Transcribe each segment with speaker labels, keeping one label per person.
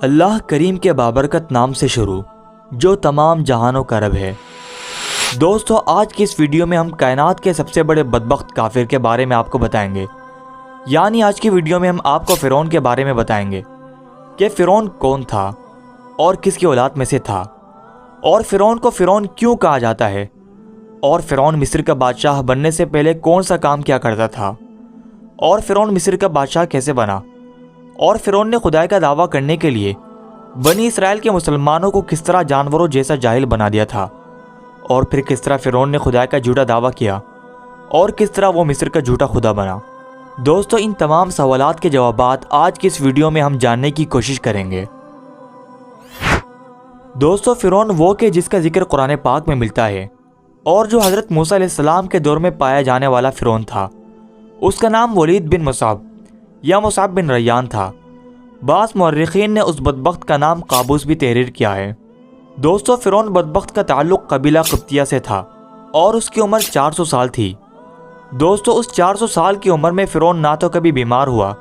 Speaker 1: اللہ کریم کے بابرکت نام سے شروع جو تمام جہانوں کا رب ہے۔ دوستو، آج کی اس ویڈیو میں ہم کائنات کے سب سے بڑے بدبخت کافر کے بارے میں آپ کو بتائیں گے۔ یعنی آج کی ویڈیو میں ہم آپ کو فرعون کے بارے میں بتائیں گے کہ فرعون کون تھا اور کس کی اولاد میں سے تھا، اور فرعون کو فرعون کیوں کہا جاتا ہے، اور فرعون مصر کا بادشاہ بننے سے پہلے کون سا کام کیا کرتا تھا، اور فرعون مصر کا بادشاہ کیسے بنا، اور فرعون نے خدائی کا دعویٰ کرنے کے لیے بنی اسرائیل کے مسلمانوں کو کس طرح جانوروں جیسا جاہل بنا دیا تھا، اور پھر کس طرح فرعون نے خدائی کا جھوٹا دعویٰ کیا اور کس طرح وہ مصر کا جھوٹا خدا بنا۔ دوستو، ان تمام سوالات کے جوابات آج کی اس ویڈیو میں ہم جاننے کی کوشش کریں گے۔ دوستو، فرعون وہ کہ جس کا ذکر قرآن پاک میں ملتا ہے اور جو حضرت موسیٰ علیہ السلام کے دور میں پایا جانے والا فرعون تھا، اس کا نام ولید بن مصعب یا مصعب بن ریان تھا۔ بعض مورخین نے اس بدبخت کا نام قابوس بھی تحریر کیا ہے۔ دوستو، فرعون بدبخت کا تعلق قبیلہ قبطیہ سے تھا اور اس کی عمر 400 سال تھی۔ دوستو، اس 400 سال کی عمر میں فرعون نہ تو کبھی بیمار ہوا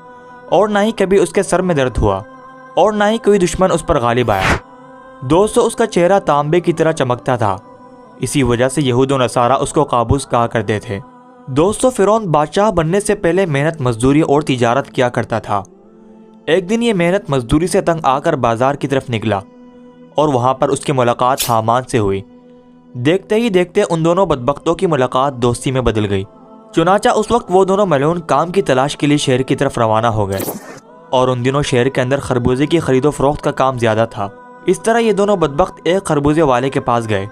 Speaker 1: اور نہ ہی کبھی اس کے سر میں درد ہوا اور نہ ہی کوئی دشمن اس پر غالب آیا۔ دوستو، اس کا چہرہ تانبے کی طرح چمکتا تھا، اسی وجہ سے یہود و نصارہ اس کو قابوس کہا کرتے تھے۔ دوستو، فرعون بادشاہ بننے سے پہلے محنت مزدوری اور تجارت کیا کرتا تھا۔ ایک دن یہ محنت مزدوری سے تنگ آ کر بازار کی طرف نکلا اور وہاں پر اس کی ملاقات حامان سے ہوئی۔ دیکھتے ہی دیکھتے ان دونوں بدبختوں کی ملاقات دوستی میں بدل گئی۔ چنانچہ اس وقت وہ دونوں ملعون کام کی تلاش کے لیے شہر کی طرف روانہ ہو گئے، اور ان دنوں شہر کے اندر خربوزے کی خرید و فروخت کا کام زیادہ تھا۔ اس طرح یہ دونوں بدبخت ایک خربوزے والے کے پاس گئے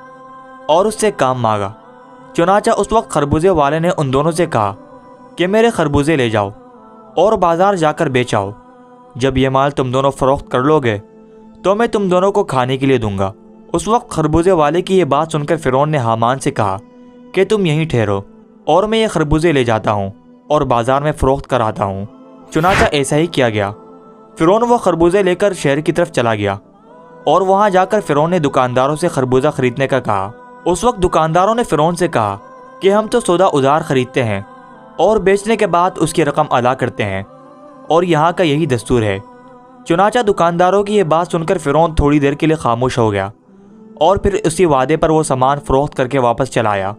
Speaker 1: اور اس سے کام مانگا۔ چنانچہ اس وقت خربوزے والے نے ان دونوں سے کہا کہ میرے خربوزے لے جاؤ اور بازار جا کر بیچ آؤ۔ جب یہ مال تم دونوں فروخت کر لو گے تو میں تم دونوں کو کھانے کے لیے دوں گا۔ اس وقت خربوزے والے کی یہ بات سن کر فرعون نے حامان سے کہا کہ تم یہیں ٹھہرو اور میں یہ خربوزے لے جاتا ہوں اور بازار میں فروخت کراتا ہوں۔ چنانچہ ایسا ہی کیا گیا۔ فرعون وہ خربوزے لے کر شہر کی طرف چلا گیا اور وہاں جا کر فرعون نے دکانداروں سے خربوزہ خریدنے کا کہا۔ اس وقت دکانداروں نے فرعون سے کہا کہ ہم تو سودا ادھار خریدتے ہیں اور بیچنے کے بعد اس کی رقم ادا کرتے ہیں، اور یہاں کا یہی دستور ہے۔ چنانچہ دکانداروں کی یہ بات سن کر فرعون تھوڑی دیر کے لیے خاموش ہو گیا، اور پھر اسی وعدے پر وہ سامان فروخت کر کے واپس چلا آیا،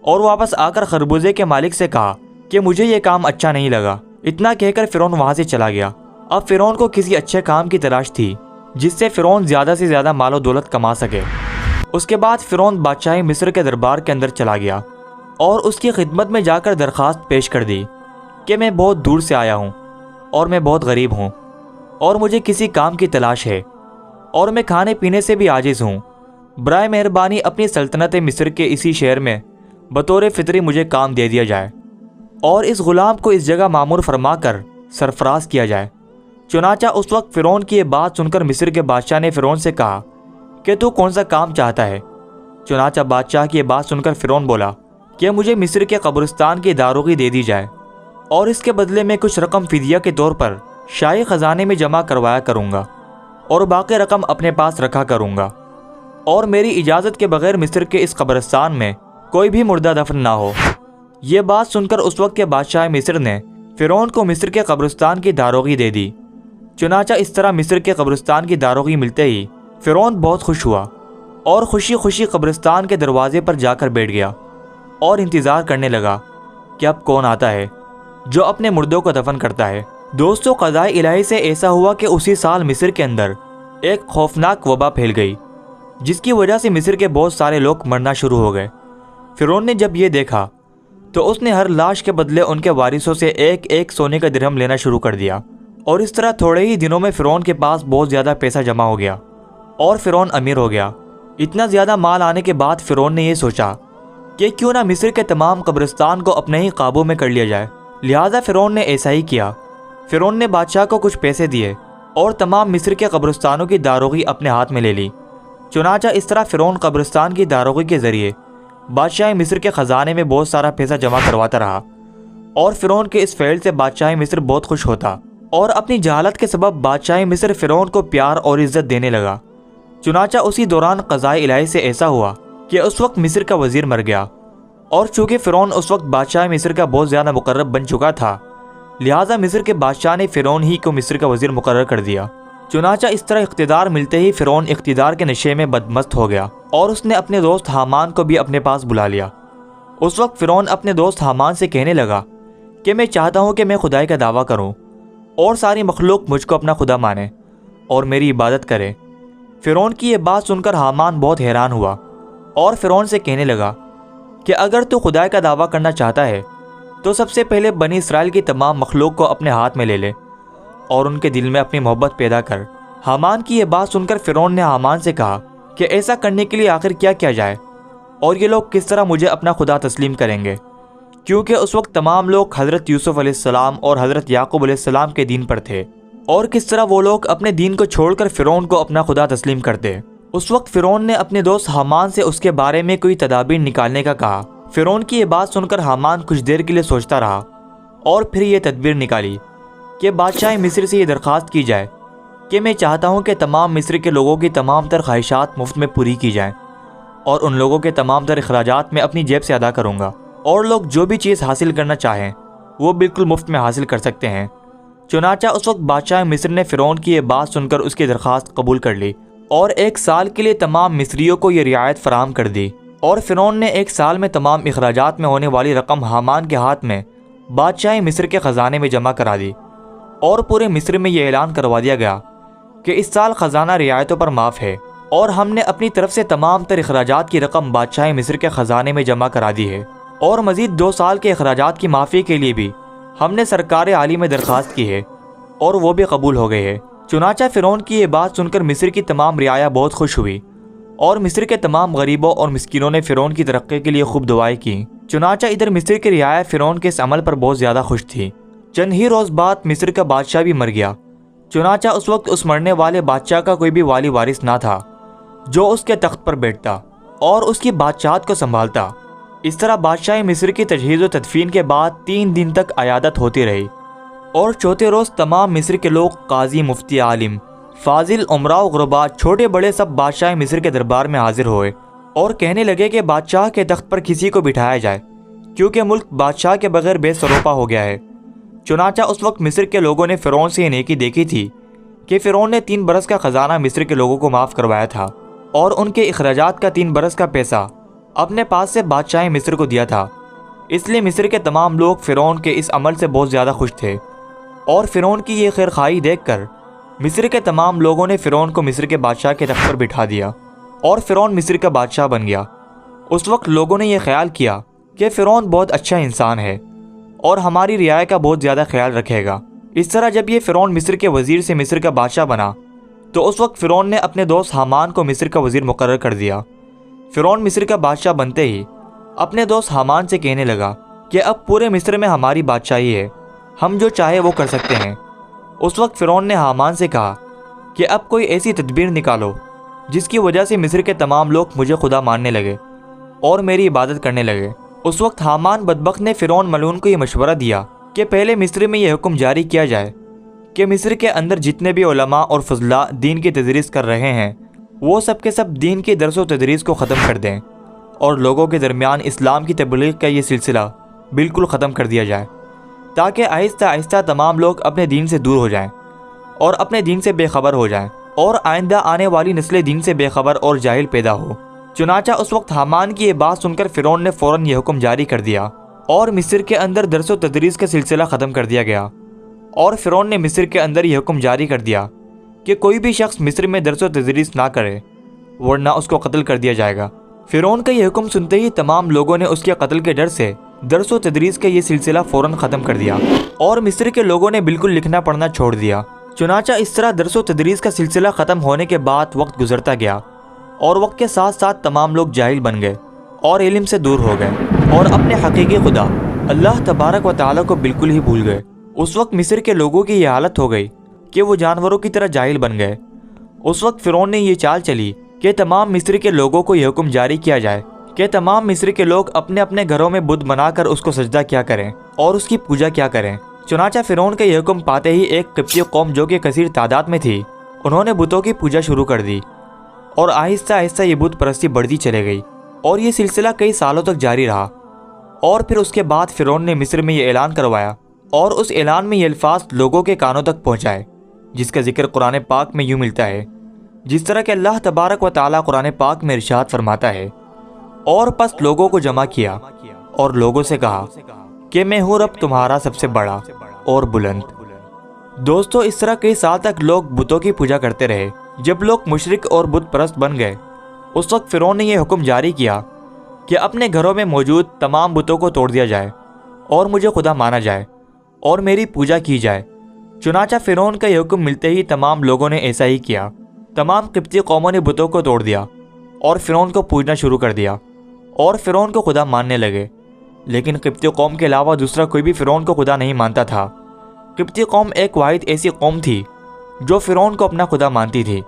Speaker 1: اور واپس آ کر خربوزے کے مالک سے کہا کہ مجھے یہ کام اچھا نہیں لگا۔ اتنا کہہ کر فرعون وہاں سے چلا گیا۔ اب فرعون کو کسی اچھے کام کی تلاش تھی جس سے فرعون زیادہ سے زیادہ مال و دولت کما سکے۔ اس کے بعد فرعون بادشاہ مصر کے دربار کے اندر چلا گیا اور اس کی خدمت میں جا کر درخواست پیش کر دی کہ میں بہت دور سے آیا ہوں اور میں بہت غریب ہوں اور مجھے کسی کام کی تلاش ہے، اور میں کھانے پینے سے بھی عاجز ہوں۔ برائے مہربانی اپنی سلطنت مصر کے اسی شہر میں بطور فطری مجھے کام دے دیا جائے اور اس غلام کو اس جگہ مامور فرما کر سرفراز کیا جائے۔ چنانچہ اس وقت فرعون کی یہ بات سن کر مصر کے بادشاہ نے فرعون سے کہا کہ تو کون سا کام چاہتا ہے؟ چنانچہ بادشاہ کی یہ بات سن کر فرعون بولا کہ مجھے مصر کے قبرستان کی داروغی دے دی جائے، اور اس کے بدلے میں کچھ رقم فدیہ کے طور پر شاہی خزانے میں جمع کروایا کروں گا، اور باقی رقم اپنے پاس رکھا کروں گا، اور میری اجازت کے بغیر مصر کے اس قبرستان میں کوئی بھی مردہ دفن نہ ہو۔ یہ بات سن کر اس وقت کے بادشاہ مصر نے فرعون کو مصر کے قبرستان کی داروغی دے دی۔ چنانچہ اس طرح مصر کے قبرستان کی داروغی ملتے ہی فرعون بہت خوش ہوا اور خوشی خوشی قبرستان کے دروازے پر جا کر بیٹھ گیا اور انتظار کرنے لگا کہ اب کون آتا ہے جو اپنے مردوں کو دفن کرتا ہے۔ دوستو، قضاء الہی سے ایسا ہوا کہ اسی سال مصر کے اندر ایک خوفناک وبا پھیل گئی، جس کی وجہ سے مصر کے بہت سارے لوگ مرنا شروع ہو گئے۔ فرعون نے جب یہ دیکھا تو اس نے ہر لاش کے بدلے ان کے وارثوں سے ایک ایک سونے کا درہم لینا شروع کر دیا، اور اس طرح تھوڑے ہی دنوں میں فرعون کے پاس بہت زیادہ پیسہ جمع ہو گیا اور فرعون امیر ہو گیا۔ اتنا زیادہ مال آنے کے بعد فرعون نے یہ سوچا کہ کیوں نہ مصر کے تمام قبرستان کو اپنے ہی قابو میں کر لیا جائے۔ لہٰذا فرعون نے ایسا ہی کیا۔ فرعون نے بادشاہ کو کچھ پیسے دیے اور تمام مصر کے قبرستانوں کی داروغی اپنے ہاتھ میں لے لی۔ چنانچہ اس طرح فرعون قبرستان کی داروغی کے ذریعے بادشاہ مصر کے خزانے میں بہت سارا پیسہ جمع کرواتا رہا، اور فرعون کے اس فعل سے بادشاہ مصر بہت خوش ہوتا، اور اپنی جہالت کے سبب بادشاہ مصر فرعون کو پیار اور عزت دینے لگا۔ چنانچہ اسی دوران قضاء الہی سے ایسا ہوا کہ اس وقت مصر کا وزیر مر گیا، اور چونکہ فرعون اس وقت بادشاہ مصر کا بہت زیادہ مقرب بن چکا تھا، لہٰذا مصر کے بادشاہ نے فرعون ہی کو مصر کا وزیر مقرر کر دیا۔ چنانچہ اس طرح اقتدار ملتے ہی فرعون اقتدار کے نشے میں بدمست ہو گیا اور اس نے اپنے دوست حامان کو بھی اپنے پاس بلا لیا۔ اس وقت فرعون اپنے دوست حامان سے کہنے لگا کہ میں چاہتا ہوں کہ میں خدائی کا دعویٰ کروں اور ساری مخلوق مجھ کو اپنا خدا مانے اور میری عبادت کرے۔ فرعون کی یہ بات سن کر حامان بہت حیران ہوا اور فرعون سے کہنے لگا کہ اگر تو خدائی کا دعویٰ کرنا چاہتا ہے تو سب سے پہلے بنی اسرائیل کی تمام مخلوق کو اپنے ہاتھ میں لے لے اور ان کے دل میں اپنی محبت پیدا کر۔ حامان کی یہ بات سن کر فرعون نے حامان سے کہا کہ ایسا کرنے کے لیے آخر کیا کیا جائے اور یہ لوگ کس طرح مجھے اپنا خدا تسلیم کریں گے، کیونکہ اس وقت تمام لوگ حضرت یوسف علیہ السلام اور حضرت یعقوب علیہ السلام کے دین پر تھے، اور کس طرح وہ لوگ اپنے دین کو چھوڑ کر فرعون کو اپنا خدا تسلیم کرتے۔ اس وقت فرعون نے اپنے دوست حامان سے اس کے بارے میں کوئی تدابیر نکالنے کا کہا۔ فرعون کی یہ بات سن کر حامان کچھ دیر کے لیے سوچتا رہا اور پھر یہ تدبیر نکالی کہ بادشاہ مصر سے یہ درخواست کی جائے کہ میں چاہتا ہوں کہ تمام مصر کے لوگوں کی تمام تر خواہشات مفت میں پوری کی جائیں اور ان لوگوں کے تمام تر اخراجات میں اپنی جیب سے ادا کروں گا، اور لوگ جو بھی چیز حاصل کرنا چاہیں وہ بالکل مفت میں حاصل کر سکتے ہیں۔ چنانچہ اس وقت بادشاہ مصر نے فرعون کی یہ بات سن کر اس کی درخواست قبول کر لی اور 1 سال کے لیے تمام مصریوں کو یہ رعایت فراہم کر دی، اور فرعون نے 1 سال میں تمام اخراجات میں ہونے والی رقم حامان کے ہاتھ میں بادشاہ مصر کے خزانے میں جمع کرا دی، اور پورے مصر میں یہ اعلان کروا دیا گیا کہ اس سال خزانہ رعایتوں پر معاف ہے، اور ہم نے اپنی طرف سے تمام تر اخراجات کی رقم بادشاہ مصر کے خزانے میں جمع کرا دی ہے، اور مزید 2 سال کے اخراجات کی معافی کے لیے بھی ہم نے سرکار عالی میں درخواست کی ہے اور وہ بھی قبول ہو گئی ہے۔ چنانچہ فرعون کی یہ بات سن کر مصر کی تمام رعایا بہت خوش ہوئی، اور مصر کے تمام غریبوں اور مسکینوں نے فرعون کی ترقی کے لیے خوب دعائیں کی۔ چنانچہ ادھر مصر کی رعایا فرعون کے اس عمل پر بہت زیادہ خوش تھی۔ چند ہی روز بعد مصر کا بادشاہ بھی مر گیا۔ چنانچہ اس وقت اس مرنے والے بادشاہ کا کوئی بھی والی وارث نہ تھا جو اس کے تخت پر بیٹھتا اور اس کی بادشاہت کو سنبھالتا۔ اس طرح بادشاہ مصر کی تجہیز و تدفین کے بعد 3 دن تک عیادت ہوتی رہی، اور چوتھے روز تمام مصر کے لوگ، قاضی، مفتی، عالم، فاضل، امراء و غرباء، چھوٹے بڑے سب بادشاہ مصر کے دربار میں حاضر ہوئے اور کہنے لگے کہ بادشاہ کے تخت پر کسی کو بٹھایا جائے، کیونکہ ملک بادشاہ کے بغیر بے سروپا ہو گیا ہے۔ چنانچہ اس وقت مصر کے لوگوں نے فرعون سے یہ نیکی دیکھی تھی کہ فرعون نے 3 برس کا خزانہ مصر کے لوگوں کو معاف کروایا تھا اور ان کے اخراجات کا 3 برس کا پیسہ اپنے پاس سے بادشاہ مصر کو دیا تھا۔ اس لیے مصر کے تمام لوگ فرعون کے اس عمل سے بہت زیادہ خوش تھے، اور فرعون کی یہ خیرخواہی دیکھ کر مصر کے تمام لوگوں نے فرعون کو مصر کے بادشاہ کے تخت پر بٹھا دیا اور فرعون مصر کا بادشاہ بن گیا۔ اس وقت لوگوں نے یہ خیال کیا کہ فرعون بہت اچھا انسان ہے اور ہماری رعایا کا بہت زیادہ خیال رکھے گا۔ اس طرح جب یہ فرعون مصر کے وزیر سے مصر کا بادشاہ بنا تو اس وقت فرعون نے اپنے دوست حامان کو مصر کا وزیر مقرر کر دیا۔ فرعون مصر کا بادشاہ بنتے ہی اپنے دوست حامان سے کہنے لگا کہ اب پورے مصر میں ہماری بادشاہی ہے، ہم جو چاہے وہ کر سکتے ہیں۔ اس وقت فرعون نے حامان سے کہا کہ اب کوئی ایسی تدبیر نکالو جس کی وجہ سے مصر کے تمام لوگ مجھے خدا ماننے لگے اور میری عبادت کرنے لگے۔ اس وقت حامان بدبخت نے فرعون ملعون کو یہ مشورہ دیا کہ پہلے مصر میں یہ حکم جاری کیا جائے کہ مصر کے اندر جتنے بھی علماء اور فضلاء دین کی تدریس کر رہے ہیں وہ سب کے سب دین کی درس و تدریس کو ختم کر دیں اور لوگوں کے درمیان اسلام کی تبلیغ کا یہ سلسلہ بالکل ختم کر دیا جائے، تاکہ آہستہ آہستہ تمام لوگ اپنے دین سے دور ہو جائیں اور اپنے دین سے بے خبر ہو جائیں، اور آئندہ آنے والی نسل دین سے بے خبر اور جاہل پیدا ہو۔ چنانچہ اس وقت حامان کی یہ بات سن کر فرعون نے فوراً یہ حکم جاری کر دیا اور مصر کے اندر درس و تدریس کا سلسلہ ختم کر دیا گیا، اور فرعون نے مصر کے اندر یہ حکم جاری کر دیا کہ کوئی بھی شخص مصر میں درس و تدریس نہ کرے ورنہ اس کو قتل کر دیا جائے گا۔ فرعون کا یہ حکم سنتے ہی تمام لوگوں نے اس کے قتل کے ڈر سے درس و تدریس کا یہ سلسلہ فوراً ختم کر دیا اور مصر کے لوگوں نے بالکل لکھنا پڑھنا چھوڑ دیا۔ چنانچہ اس طرح درس و تدریس کا سلسلہ ختم ہونے کے بعد وقت گزرتا گیا اور وقت کے ساتھ ساتھ تمام لوگ جاہل بن گئے اور علم سے دور ہو گئے اور اپنے حقیقی خدا اللہ تبارک و تعالیٰ کو بالکل ہی بھول گئے۔ اس وقت مصر کے لوگوں کی یہ حالت ہو گئی کہ وہ جانوروں کی طرح جاہل بن گئے۔ اس وقت فرعون نے یہ چال چلی کہ تمام مصر کے لوگوں کو یہ حکم جاری کیا جائے کہ تمام مصر کے لوگ اپنے اپنے گھروں میں بت بنا کر اس کو سجدہ کیا کریں اور اس کی پوجا کیا کریں۔ چنانچہ فرعون کا یہ حکم پاتے ہی ایک قبطی قوم جو کہ کثیر تعداد میں تھی انہوں نے بتوں کی پوجا شروع کر دی اور آہستہ آہستہ یہ بت پرستی بڑھتی چلے گئی اور یہ سلسلہ کئی سالوں تک جاری رہا۔ اور پھر اس کے بعد فرعون نے مصر میں یہ اعلان کروایا اور اس اعلان میں یہ الفاظ لوگوں کے کانوں تک پہنچائے جس کا ذکر قرآن پاک میں یوں ملتا ہے جس طرح کہ اللہ تبارک و تعالیٰ قرآن پاک میں ارشاد فرماتا ہے، اور پس لوگوں کو جمع کیا اور لوگوں سے کہا کہ میں ہوں رب تمہارا سب سے بڑا اور بلند۔ دوستو، اس طرح کئی سال تک لوگ بتوں کی پوجا کرتے رہے۔ جب لوگ مشرک اور بت پرست بن گئے، اس وقت فرعون نے یہ حکم جاری کیا کہ اپنے گھروں میں موجود تمام بتوں کو توڑ دیا جائے اور مجھے خدا مانا جائے اور میری پوجا کی جائے۔ چنانچہ فرعون کا یہ حکم ملتے ہی تمام لوگوں نے ایسا ہی کیا۔ تمام قبطی قوموں نے بتوں کو توڑ دیا اور فرعون کو پوجنا شروع کر دیا اور فرعون کو خدا ماننے لگے۔ لیکن قبطی قوم کے علاوہ دوسرا کوئی بھی فرعون کو خدا نہیں مانتا تھا۔ قبطی قوم ایک واحد ایسی قوم تھی جو فرعون کو اپنا خدا مانتی تھی۔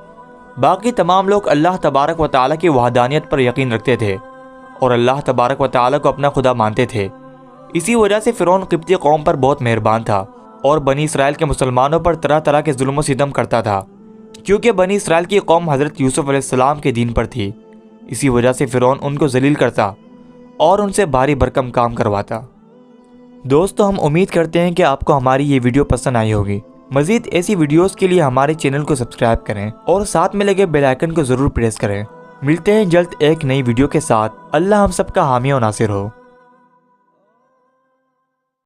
Speaker 1: باقی تمام لوگ اللہ تبارک و تعالیٰ کی وحدانیت پر یقین رکھتے تھے اور اللہ تبارک و تعالیٰ کو اپنا خدا مانتے تھے۔ اسی وجہ سے فرعون قبطی قوم پر بہت مہربان تھا اور بنی اسرائیل کے مسلمانوں پر طرح طرح کے ظلم و ستم کرتا تھا، کیونکہ بنی اسرائیل کی قوم حضرت یوسف علیہ السلام کے دین پر تھی۔ اسی وجہ سے فرعون ان کو ذلیل کرتا اور ان سے بھاری بھرکم کام کرواتا۔ دوستو، ہم امید کرتے ہیں کہ آپ کو ہماری یہ ویڈیو پسند آئی ہوگی۔ مزید ایسی ویڈیوز کے لیے ہمارے چینل کو سبسکرائب کریں اور ساتھ میں لگے بیل آئیکن کو ضرور پریس کریں۔ ملتے ہیں جلد ایک نئی ویڈیو کے ساتھ۔ اللہ ہم سب کا حامی و ناصر ہو۔